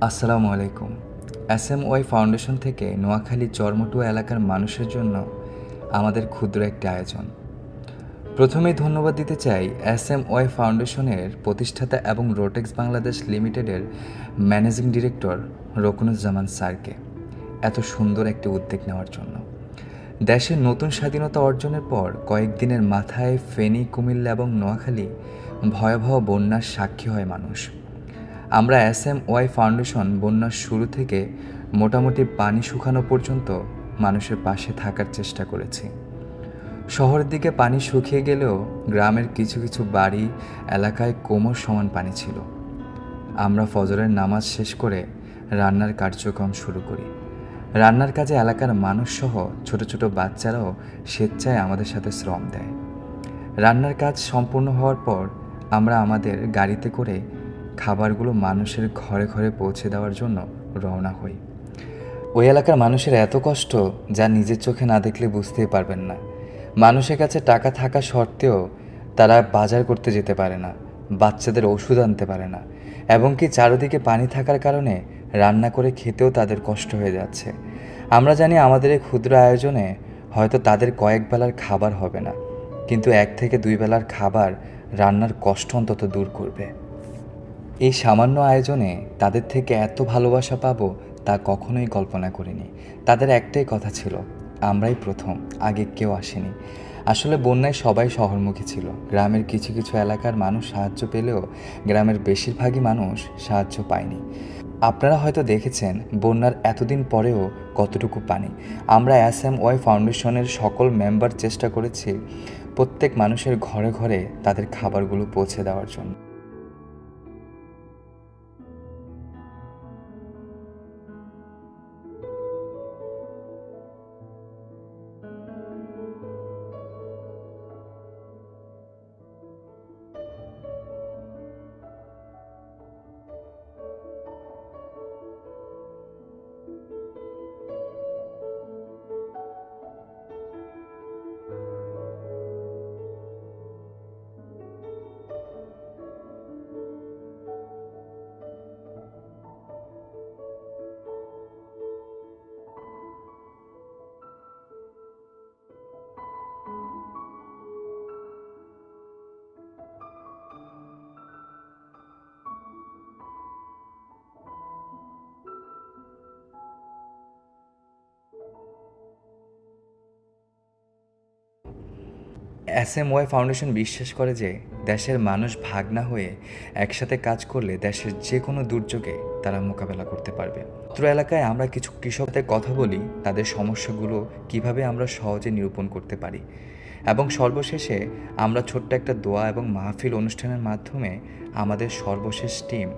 আসসালামু আলাইকুম। এসএমওয়াই ফাউন্ডেশন থেকে নোয়াখালী চরমটুয়া এলাকার মানুষের জন্য আমাদের ক্ষুদ্র একটি আয়োজন। প্রথমেই ধন্যবাদ দিতে চাই এসএমওয়াই ফাউন্ডেশনের প্রতিষ্ঠাতা এবং রোটেক্স বাংলাদেশ লিমিটেডের ম্যানেজিং ডিরেক্টর রকুনুজ্জামান স্যারকে এত সুন্দর একটি উদ্যোগ নেওয়ার জন্য। দেশের নতুন স্বাধীনতা অর্জনের পর কয়েকদিনের মাথায় ফেনী, কুমিল্লা এবং নোয়াখালী ভয়াবহ বন্যার সাক্ষী হয় মানুষ। আমরা এসএমওয়াই ফাউন্ডেশন বন্যার শুরু থেকে মোটামুটি পানি শুকানো পর্যন্ত মানুষের পাশে থাকার চেষ্টা করেছি। শহরের দিকে পানি শুকিয়ে গেলেও গ্রামের কিছু কিছু বাড়ি এলাকায় কোমর সমান পানি ছিল। আমরা ফজরের নামাজ শেষ করে রান্নার কার্যক্রম শুরু করি। রান্নার কাজে এলাকার মানুষসহ ছোট ছোট বাচ্চারাও স্বেচ্ছায় আমাদের সাথে শ্রম দেয়। রান্নার কাজ সম্পূর্ণ হওয়ার পর আমরা আমাদের গাড়িতে করে খাবারগুলো মানুষের ঘরে ঘরে পৌঁছে দেওয়ার জন্য রওনা হই। ওই এলাকার মানুষের এত কষ্ট যা নিজের চোখে না দেখলে বুঝতেই পারবেন না। মানুষের কাছে টাকা থাকা সত্ত্বেও তারা বাজার করতে যেতে পারে না, বাচ্চাদের ওষুধ আনতে পারে না, এবং কি চারদিকে পানি থাকার কারণে রান্না করে খেতেও তাদের কষ্ট হয়ে যাচ্ছে। আমরা জানি আমাদের এই ক্ষুদ্র আয়োজনে হয়তো তাদের কয়েক বেলার খাবার হবে না, কিন্তু 1 থেকে 2 বেলার খাবার রান্নার কষ্ট অন্তত দূর করবে। এই সামান্য আয়োজনে তাদের থেকে এত ভালোবাসা পাবো তা কখনোই কল্পনা করিনি। তাদের একটাই কথা ছিল, আমরাই প্রথম, আগে কেউ আসেনি। আসলে বন্যায় সবাই শহরমুখী ছিল। গ্রামের কিছু কিছু এলাকার মানুষ সাহায্য পেলেও গ্রামের বেশিরভাগই মানুষ সাহায্য পায়নি। আপনারা হয়তো দেখেছেন বন্যার এতদিন পরেও কতটুকু পানি। আমরা এসএমওয়াই ফাউন্ডেশনের সকল মেম্বার চেষ্টা করেছি প্রত্যেক মানুষের ঘরে ঘরে তাদের খাবারগুলো পৌঁছে দেওয়ার জন্য। এসএমওয়াই ফাউন্ডেশন বিশ্বাস করে যে দেশের মানুষ ভাগ না হয়ে একসাথে কাজ করলে দেশের যে কোনো দুর্যোগে তারা মোকাবেলা করতে পারবে। অত্র এলাকায় আমরা কিছু কৃষকদের কথা বলি, তাদের সমস্যাগুলো কিভাবে আমরা সহজে নিরূপণ করতে পারি, এবং সর্বশেষে আমরা ছোট্ট একটা দোয়া এবং মাহফিল অনুষ্ঠানের মাধ্যমে আমাদের সর্বশেষ টিম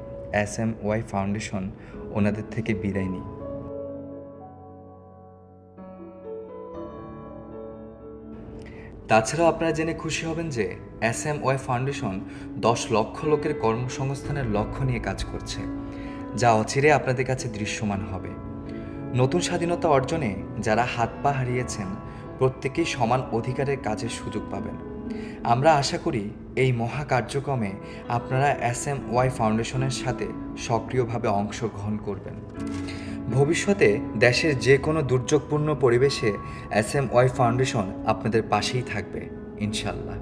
এসএমওয়াই ফাউন্ডেশন ওনাদের থেকে বিদায় নিই। তাছাড়াও আপনারা জেনে খুশি হবেন যে এসএমওয়াই ফাউন্ডেশন 10 লক্ষ লোকের কর্মসংস্থানের লক্ষ্য নিয়ে কাজ করছে, যা অচিরে আপনাদের কাছে দৃশ্যমান হবে। নতুন স্বাধীনতা অর্জনে যারা হাত পা হারিয়েছেন প্রত্যেকেই সমান অধিকারের কাজের সুযোগ পাবেন। আমরা আশা করি এই মহা কার্যক্রমে আপনারা এসএমওয়াই ফাউন্ডেশনের সাথে সক্রিয়ভাবে অংশগ্রহণ করবেন। ভবিষ্যতে দেশের যে কোনো দুর্যোগপূর্ণ পরিবেশে এসএমওয়াই ফাউন্ডেশন আপনাদের পাশেই থাকবে, ইনশাল্লাহ।